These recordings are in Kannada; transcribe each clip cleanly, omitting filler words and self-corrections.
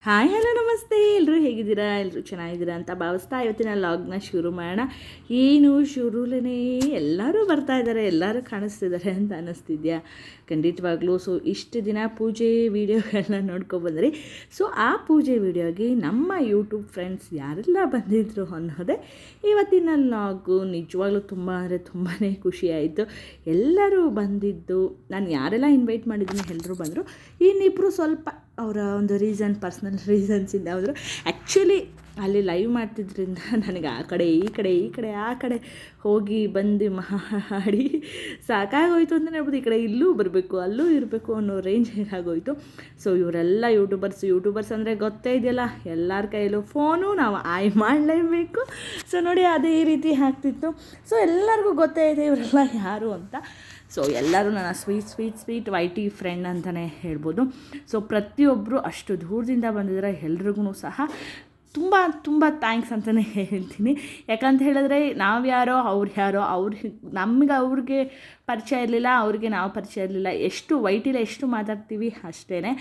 ಹಾಯ್ ಹಲೋ ನಮಸ್ತೆ, ಎಲ್ಲರೂ ಹೇಗಿದ್ದೀರಾ? ಎಲ್ಲರೂ ಚೆನ್ನಾಗಿದ್ದೀರಾ ಅಂತ ಭಾವಿಸ್ತಾ ಇವತ್ತಿನ ಲಾಗ್ನ ಶುರು ಮಾಡೋಣ. ಏನು ಶುರುಲೇ ಎಲ್ಲರೂ ಬರ್ತಾ ಇದ್ದಾರೆ, ಎಲ್ಲರೂ ಕಾಣಿಸ್ತಿದ್ದಾರೆ ಅಂತ ಅನ್ನಿಸ್ತಿದ್ಯಾ? ಖಂಡಿತವಾಗ್ಲೂ. ಸೊ ಇಷ್ಟು ದಿನ ಪೂಜೆ ವೀಡಿಯೋಗಳನ್ನ ನೋಡ್ಕೊಬಂದ್ರಿ. ಸೊ ಆ ಪೂಜೆ ವೀಡಿಯೋಗೆ ನಮ್ಮ ಯೂಟ್ಯೂಬ್ ಫ್ರೆಂಡ್ಸ್ ಯಾರೆಲ್ಲ ಬಂದಿದ್ರು ಅನ್ನೋದೇ ಇವತ್ತಿನ ಲಾಗು. ನಿಜವಾಗ್ಲೂ ತುಂಬ ಅಂದರೆ ತುಂಬಾ ಖುಷಿಯಾಯಿತು ಎಲ್ಲರೂ ಬಂದಿದ್ದು. ನಾನು ಯಾರೆಲ್ಲ ಇನ್ವೈಟ್ ಮಾಡಿದ್ದೀನಿ ಎಲ್ಲರೂ ಬಂದರು. ಇನ್ನಿಬ್ಬರು ಸ್ವಲ್ಪ ಅವರ ಒಂದು ಪರ್ಸ್ನಲ್ ರೀಸನ್ಸಿಂದ ಹೋದರು. ಆ್ಯಕ್ಚುಲಿ ಅಲ್ಲಿ ಲೈವ್ ಮಾಡ್ತಿದ್ರಿಂದ ನನಗೆ ಆ ಕಡೆ ಆ ಕಡೆ ಹೋಗಿ ಬಂದು ಮಾಡಿ ಸಾಕಾಗೋಯ್ತು ಅಂತಲೇ ಹೇಳ್ಬೋದು. ಈ ಕಡೆ ಇಲ್ಲೂ ಬರಬೇಕು ಅಲ್ಲೂ ಇರಬೇಕು ಅನ್ನೋ ರೇಂಜ್ ಆಗೋಯಿತು. ಸೊ ಇವರೆಲ್ಲ ಯೂಟ್ಯೂಬರ್ಸ್ ಅಂದರೆ ಗೊತ್ತೇ ಇದೆಯಲ್ಲ, ಎಲ್ಲರ ಕೈಯಲ್ಲೂ ಫೋನು, ನಾವು ಆಯ್ ಮಾಡಲೇಬೇಕು. ಸೊ ನೋಡಿ ಅದೇ ರೀತಿ ಆಗ್ತಿತ್ತು. ಸೊ ಎಲ್ಲರಿಗೂ ಗೊತ್ತೇ ಇದೆ ಇವರೆಲ್ಲ ಯಾರು ಅಂತ. ಸೊ ಎಲ್ಲರೂ ನನ್ನ ಸ್ವೀಟ್ ವೈ ಟಿ ಫ್ರೆಂಡ್ ಅಂತಲೇ ಹೇಳ್ಬೋದು. ಸೊ ಪ್ರತಿಯೊಬ್ಬರು ಅಷ್ಟು ದೂರದಿಂದ ಬಂದಿದ್ದಾರೆ. ಎಲ್ರಿಗೂ ಸಹ ತುಂಬ ಥ್ಯಾಂಕ್ಸ್ ಅಂತಲೇ ಹೇಳ್ತೀನಿ. ಯಾಕಂತ ಹೇಳಿದ್ರೆ ನಾವು ಯಾರೋ ನಮ್ಗೆ ಅವ್ರಿಗೆ ಪರಿಚಯ ಇರಲಿಲ್ಲ, ಅವ್ರಿಗೆ ನಾವು ಪರಿಚಯ ಇರಲಿಲ್ಲ. ಎಷ್ಟು ವೈಟಿಲ್ಲ ಎಷ್ಟು ಮಾತಾಡ್ತೀವಿ ಅಷ್ಟೇ.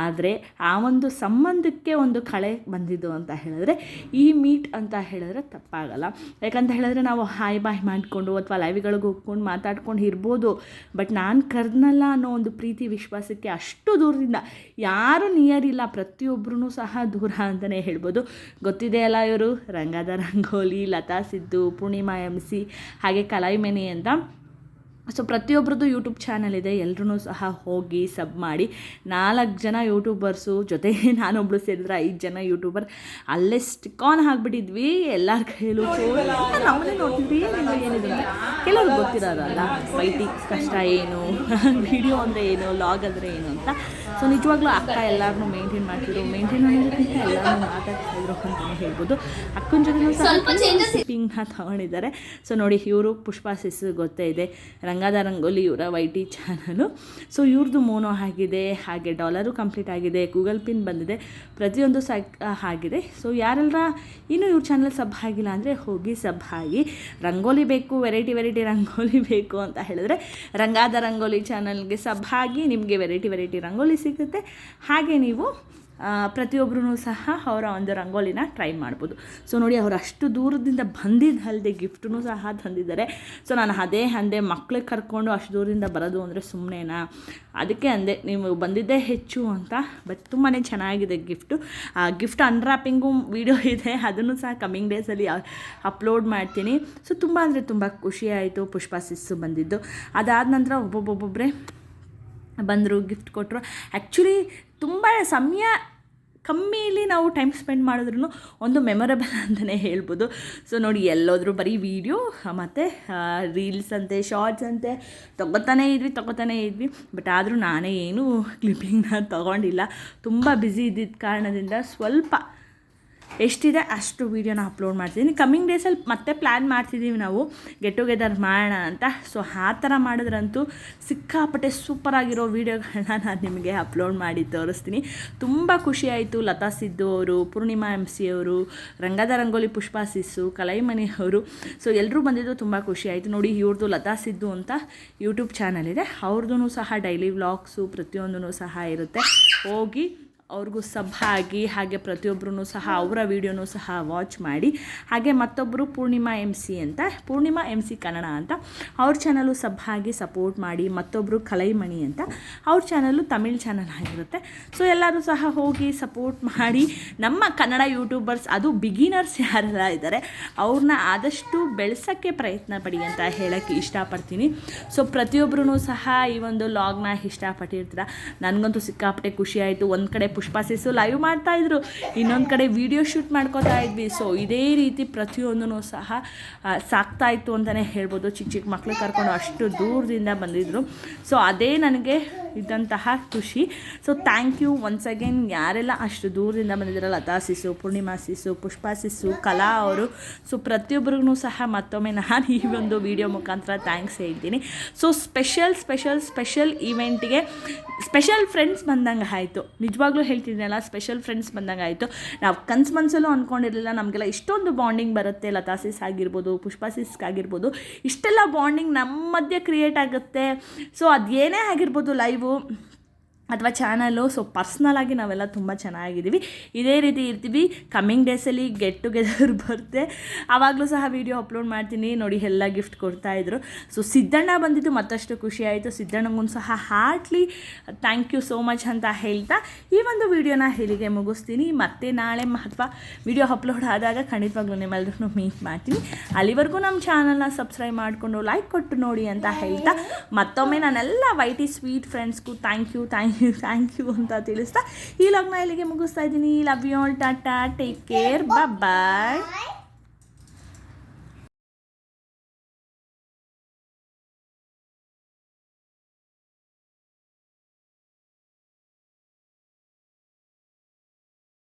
ಆದರೆ ಆ ಒಂದು ಸಂಬಂಧಕ್ಕೆ ಒಂದು ಕಳೆ ಬಂದಿದ್ದು ಅಂತ ಹೇಳಿದ್ರೆ ಈ ಮೀಟ್ ಅಂತ ಹೇಳಿದ್ರೆ ತಪ್ಪಾಗಲ್ಲ. ಯಾಕಂತ ಹೇಳಿದ್ರೆ ನಾವು ಹಾಯ್ ಬಾಯ್ ಮಾಡಿಕೊಂಡು ಅಥವಾ ಲೈವ್ಗಳಿಗೆ ಹೋಗ್ಕೊಂಡು ಮಾತಾಡ್ಕೊಂಡು ಇರ್ಬೋದು. ಬಟ್ ನಾನು ಕರ್ನಲ್ಲ ಅನ್ನೋ ಒಂದು ಪ್ರೀತಿ ವಿಶ್ವಾಸಕ್ಕೆ ಅಷ್ಟು ದೂರದಿಂದ ಯಾರೂ ನಿಯರ್ ಇಲ್ಲ, ಪ್ರತಿಯೊಬ್ಬರೂ ಸಹ ದೂರ ಅಂತಲೇ ಹೇಳ್ಬೋದು. ಗೊತ್ತಿದೆಯಲ್ಲ, ಇವರು ರಂಗದ ರಂಗೋಲಿ, ಲತಾ ಸಿದ್ದು, ಪೂರ್ಣಿಮಾ MC, ಹಾಗೆ ಕಲೈಮನಿ ಅಂತ. ಸೊ ಪ್ರತಿಯೊಬ್ಬರದ್ದು ಯೂಟ್ಯೂಬ್ ಚಾನಲ್ ಇದೆ. ಎಲ್ಲರೂ ಸಹ ಹೋಗಿ ಸಬ್ ಮಾಡಿ. 4 ಜನ ಯೂಟ್ಯೂಬರ್ಸು ಜೊತೆ ನಾನೊಬ್ಬಳು ಸೇರಿದ್ರೆ 5 ಜನ ಯೂಟ್ಯೂಬರ್ ಅಲ್ಲೇ ಸ್ಟಿಕ್ ಆನ್ ಆಗಿಬಿಟ್ಟಿದ್ವಿ. ಎಲ್ಲರ ಕೈಯಲ್ಲೂ ನಮ್ಮನ್ನೇ ನೋಡ್ತಿದ್ವಿ ಏನಿದೆ ಅಂತ. ಕೆಲವ್ರಿಗೆ ಗೊತ್ತಿರೋದಲ್ಲ ವೈಟಿ ಕಷ್ಟ ಏನು, ವಿಡಿಯೋ ಅಂದರೆ ಏನು, ಲಾಗ್ ಅಂದರೆ ಏನು ಅಂತ. ಸೊ ನಿಜವಾಗ್ಲೂ ಅಕ್ಕ ಎಲ್ಲರನ್ನೂ ಮೇಂಟೈನ್ ಮಾಡೋದಕ್ಕಿಂತ ಎಲ್ಲರೂ ಮಾತಾಡ್ತಾಯಿದ್ರು ಅಂತಲೇ ಹೇಳ್ಬೋದು. ಅಕ್ಕನ ಜೊತೆ ಸಹ ಪಿಂಗ್ನ ತೊಗೊಂಡಿದ್ದಾರೆ. ಸೊ ನೋಡಿ, ಇವರು ಪುಷ್ಪಾ ಸಿಸ್ ಗೊತ್ತೇ ಇದೆ, ರಂಗದ ರಂಗೋಲಿ ಇವರ ವೈ ಟಿ ಚಾನಲು. ಸೊ ಇವ್ರದ್ದು ಮೋನೋ ಆಗಿದೆ, ಹಾಗೆ ಡಾಲರು ಕಂಪ್ಲೀಟ್ ಆಗಿದೆ, ಗೂಗಲ್ ಪಿನ್ ಬಂದಿದೆ, ಪ್ರತಿಯೊಂದು ಆಗಿದೆ. ಸೊ ಯಾರೆಲ್ಲ ಇನ್ನೂ ಇವ್ರ ಚಾನಲ್ ಸಬ್ ಆಗಿಲ್ಲ ಅಂದರೆ ಹೋಗಿ ಸಬ್ ಆಗಿ. ರಂಗೋಲಿ ಬೇಕು, ವೆರೈಟಿ ರಂಗೋಲಿ ಬೇಕು ಅಂತ ಹೇಳಿದ್ರೆ ರಂಗದ ರಂಗೋಲಿ ಚಾನಲ್ಗೆ ಸಬ್ ಆಗಿ. ನಿಮಗೆ ವೆರೈಟಿ ರಂಗೋಲಿ ಸಿಗುತ್ತೆ. ಹಾಗೆ ನೀವು ಪ್ರತಿಯೊಬ್ಬರೂ ಸಹ ಅವರ ಒಂದು ರಂಗೋಲಿನ ಟ್ರೈ ಮಾಡ್ಬೋದು. ಸೊ ನೋಡಿ, ಅವರು ಅಷ್ಟು ದೂರದಿಂದ ಬಂದಿದ್ದಲ್ಲದೆ ಗಿಫ್ಟೂ ಸಹ ತಂದಿದ್ದಾರೆ. ಸೊ ನಾನು ಅಂದೆ ಮಕ್ಳಿಗೆ ಕರ್ಕೊಂಡು ಅಷ್ಟು ದೂರದಿಂದ ಬರೋದು ಅಂದರೆ ಸುಮ್ಮನೆನಾ, ಅದಕ್ಕೆ ಅಂದೆ ನೀವು ಬಂದಿದ್ದೇ ಹೆಚ್ಚು ಅಂತ. ಬಟ್ ತುಂಬಾ ಚೆನ್ನಾಗಿದೆ ಗಿಫ್ಟು. ಆ ಗಿಫ್ಟ್ ಅನ್ರ್ಯಾಪಿಂಗು ವಿಡಿಯೋ ಇದೆ, ಅದನ್ನು ಸಹ ಕಮ್ಮಿಂಗ್ ಡೇಸಲ್ಲಿ ಅಪ್ಲೋಡ್ ಮಾಡ್ತೀನಿ. ಸೊ ತುಂಬ ಅಂದರೆ ತುಂಬ ಖುಷಿಯಾಯಿತು ಪುಷ್ಪಾ ಸಿಸ್ಸು ಬಂದಿದ್ದು. ಅದಾದ ನಂತರ ಒಬ್ಬೊಬ್ಬರೇ ಬಂದರು, ಗಿಫ್ಟ್ ಕೊಟ್ಟರು. ಆ್ಯಕ್ಚುಲಿ ತುಂಬ ಸಮಯ ಕಮ್ಮಿಯಲ್ಲಿ ನಾವು ಟೈಮ್ ಸ್ಪೆಂಡ್ ಮಾಡಿದ್ರೂ ಒಂದು ಮೆಮೊರೇಬಲ್ ಅಂತಲೇ ಹೇಳ್ಬೋದು. ಸೊ ನೋಡಿ, ಎಲ್ಲೋದ್ರೂ ಬರೀ ವೀಡಿಯೋ ಮತ್ತು ರೀಲ್ಸ್ ಅಂತೆ, ಶಾರ್ಟ್ಸ್ ಅಂತೆ ತೊಗೋತಾನೇ ಇದ್ವಿ. ಬಟ್ ಆದರೂ ನಾನೇ ಏನೂ ಕ್ಲಿಪ್ಪಿಂಗ್ನ ತೊಗೊಂಡಿಲ್ಲ. ತುಂಬ ಬ್ಯುಸಿ ಇದ್ದಿದ್ದ ಕಾರಣದಿಂದ ಸ್ವಲ್ಪ ಎಷ್ಟಿದೆ ಅಷ್ಟು ವೀಡಿಯೋನ ಅಪ್ಲೋಡ್ ಮಾಡ್ತಿದ್ದೀನಿ. ಕಮ್ಮಿಂಗ್ ಡೇಸಲ್ಲಿ ಮತ್ತೆ ಪ್ಲ್ಯಾನ್ ಮಾಡ್ತಿದ್ದೀವಿ ನಾವು ಗೆಟ್ ಟುಗೆದರ್ ಮಾಡೋಣ ಅಂತ. ಸೊ ಆ ಥರ ಮಾಡಿದ್ರಂತೂ ಸಿಕ್ಕಾಪಟ್ಟೆ ಸೂಪರಾಗಿರೋ ವೀಡಿಯೋಗಳನ್ನ ನಾನು ನಿಮಗೆ ಅಪ್ಲೋಡ್ ಮಾಡಿ ತೋರಿಸ್ತೀನಿ. ತುಂಬ ಖುಷಿಯಾಯಿತು. ಲತಾ ಸಿದ್ದು ಅವರು, ಪೂರ್ಣಿಮಾ MC ಅವರು, ರಂಗದ ರಂಗೋಲಿ ಪುಷ್ಪಾ ಸಿಸ್ಸು, ಕಲೈಮನಿ ಅವರು. ಸೊ ಎಲ್ಲರೂ ಬಂದಿದ್ದು ತುಂಬ ಖುಷಿಯಾಯಿತು. ನೋಡಿ, ಇವ್ರದ್ದು ಲತಾ ಸಿದ್ದು ಅಂತ ಯೂಟ್ಯೂಬ್ ಚಾನಲ್ ಇದೆ. ಅವ್ರದ್ದು ಸಹ ಡೈಲಿ ವ್ಲಾಗ್ಸು ಪ್ರತಿಯೊಂದೂ ಸಹ ಇರುತ್ತೆ. ಹೋಗಿ ಅವ್ರಿಗೂ ಸಬ್ ಆಗಿ, ಹಾಗೆ ಪ್ರತಿಯೊಬ್ಬರೂ ಸಹ ಅವರ ವೀಡಿಯೋನೂ ಸಹ ವಾಚ್ ಮಾಡಿ. ಹಾಗೆ ಮತ್ತೊಬ್ಬರು ಪೂರ್ಣಿಮಾ MC ಕನ್ನಡ ಅಂತ, ಅವ್ರ ಚಾನಲು ಸಬ್ ಆಗಿ ಸಪೋರ್ಟ್ ಮಾಡಿ. ಮತ್ತೊಬ್ಬರು ಕಲೈಮಣಿ ಅಂತ, ಅವ್ರ ಚಾನಲು ತಮಿಳ್ ಚಾನಲ್ ಆಗಿರುತ್ತೆ. ಸೊ ಎಲ್ಲರೂ ಸಹ ಹೋಗಿ ಸಪೋರ್ಟ್ ಮಾಡಿ. ನಮ್ಮ ಕನ್ನಡ ಯೂಟ್ಯೂಬರ್ಸ್, ಅದು ಬಿಗಿನರ್ಸ್ ಯಾರೆಲ್ಲ ಇದ್ದಾರೆ ಅವ್ರನ್ನ ಆದಷ್ಟು ಬೆಳೆಸೋಕ್ಕೆ ಪ್ರಯತ್ನ ಪಡಿ ಅಂತ ಹೇಳೋಕ್ಕೆ ಇಷ್ಟಪಡ್ತೀನಿ. ಸೊ ಪ್ರತಿಯೊಬ್ಬರೂ ಸಹ ಈ ಒಂದು ಲಾಗ್ನ ಇಷ್ಟಪಟ್ಟಿರ್ತೀರ. ನನಗಂತೂ ಸಿಕ್ಕಾಪಟ್ಟೆ ಖುಷಿಯಾಯಿತು. ಒಂದು ಕಡೆ ಪುಷ್ಪಾ ಸಿಸ್ಸು ಲೈವ್ ಮಾಡ್ತಾಯಿದ್ರು, ಇನ್ನೊಂದು ಕಡೆ ವೀಡಿಯೋ ಶೂಟ್ ಮಾಡ್ಕೋತಾ ಇದ್ವಿ. ಸೊ ಇದೇ ರೀತಿ ಪ್ರತಿಯೊಂದೂ ಸಹ ಸಾಕ್ತಾಯಿತ್ತು ಅಂತಲೇ ಹೇಳ್ಬೋದು. ಚಿಕ್ಕ ಮಕ್ಕಳು ಕರ್ಕೊಂಡು ಅಷ್ಟು ದೂರದಿಂದ ಬಂದಿದ್ದರು. ಸೊ ಅದೇ ನನಗೆ ಇದ್ದಂತಹ ಖುಷಿ. So thank you once again ಯಾರೆಲ್ಲ ಅಷ್ಟು ದೂರದಿಂದ ಬಂದಿದ್ದಾರೆ. ಲತಾ ಸಿಸ್ಸು, ಪೂರ್ಣಿಮಾ ಸಿಸ್ಸು, ಪುಷ್ಪಾ ಸಿಸ್ಸು, ಕಲಾ ಅವರು. ಸೊ ಪ್ರತಿಯೊಬ್ಬರಿಗೂ ಸಹ ಮತ್ತೊಮ್ಮೆ ನಾನು ಈ ಒಂದು ವಿಡಿಯೋ ಮುಖಾಂತರ ಥ್ಯಾಂಕ್ಸ್ ಹೇಳ್ತೀನಿ. ಸೊ ಸ್ಪೆಷಲ್ ಈವೆಂಟಿಗೆ ಸ್ಪೆಷಲ್ ಫ್ರೆಂಡ್ಸ್ ಬಂದಂಗೆ ಆಯಿತು. ನಿಜವಾಗ್ಲೂ ಹೇಳ್ತಿದ್ದೀನಲ್ಲ, ಸ್ಪೆಷಲ್ ಫ್ರೆಂಡ್ಸ್ ಬಂದಂಗೆ ಆಯಿತು. ನಾವು ಮನಸ್ಸಲ್ಲೂ ಅಂದ್ಕೊಂಡಿರಲಿಲ್ಲ ನಮಗೆಲ್ಲ ಇಷ್ಟೊಂದು ಬಾಂಡಿಂಗ್ ಬರುತ್ತೆ. ಲತಾ ಸಿಸ್ ಆಗಿರ್ಬೋದು, ಪುಷ್ಪಾ ಸಿಸ್ಗಾಗಿರ್ಬೋದು, ಇಷ್ಟೆಲ್ಲ ಬಾಂಡಿಂಗ್ ನಮ್ಮ ಮಧ್ಯೆ ಕ್ರಿಯೇಟ್ ಆಗುತ್ತೆ. ಸೊ ಅದೇನೇ ಆಗಿರ್ಬೋದು, ಲೈವು ಅಥವಾ ಚಾನಲು. ಸೊ ಪರ್ಸ್ನಲಾಗಿ ನಾವೆಲ್ಲ ತುಂಬ ಚೆನ್ನಾಗಿದ್ದೀವಿ, ಇದೇ ರೀತಿ ಇರ್ತೀವಿ. ಕಮ್ಮಿಂಗ್ ಡೇಸಲ್ಲಿ ಗೆಟ್ ಟುಗೆದರ್ ಬರುತ್ತೆ, ಆವಾಗಲೂ ಸಹ ವೀಡಿಯೋ ಅಪ್ಲೋಡ್ ಮಾಡ್ತೀನಿ. ನೋಡಿ ಎಲ್ಲ ಗಿಫ್ಟ್ ಕೊಡ್ತಾಯಿದ್ರು. ಸೊ ಸಿದ್ದಣ್ಣ ಬಂದಿದ್ದು ಮತ್ತಷ್ಟು ಖುಷಿ ಆಯಿತು. ಸಿದ್ದಣ್ಣಗೂ ಸಹ heartly thank you so much ಅಂತ ಹೇಳ್ತಾ ಈ ಒಂದು ವಿಡಿಯೋನ ಇಲ್ಲಿಗೆ ಮುಗಿಸ್ತೀನಿ. ಮತ್ತೆ ನಾಳೆ ಅಥವಾ ವಿಡಿಯೋ ಅಪ್ಲೋಡ್ ಆದಾಗ ಖಂಡಿತವಾಗ್ಲೂ ನಿಮ್ಮೆಲ್ಲರೂ ಮೀಟ್ ಮಾಡ್ತೀನಿ. ಅಲ್ಲಿವರೆಗೂ ನಮ್ಮ ಚಾನಲ್ನ ಸಬ್ಸ್ಕ್ರೈಬ್ ಮಾಡಿಕೊಂಡು ಲೈಕ್ ಕೊಟ್ಟು ನೋಡಿ ಅಂತ ಹೇಳ್ತಾ ಮತ್ತೊಮ್ಮೆ ನಾನೆಲ್ಲ ವೈಟಿ ಸ್ವೀಟ್ ಫ್ರೆಂಡ್ಸ್ಗೂ ಥ್ಯಾಂಕ್ ಯು ಅಂತ ತಿಳಿಸ್ತಾ ಈ ಲಾಗ್ನ ಇಲ್ಲಿಗೆ ಮುಗಿಸ್ತಾ ಇದ್ದೀನಿ. Love you all, tata, take care, bye.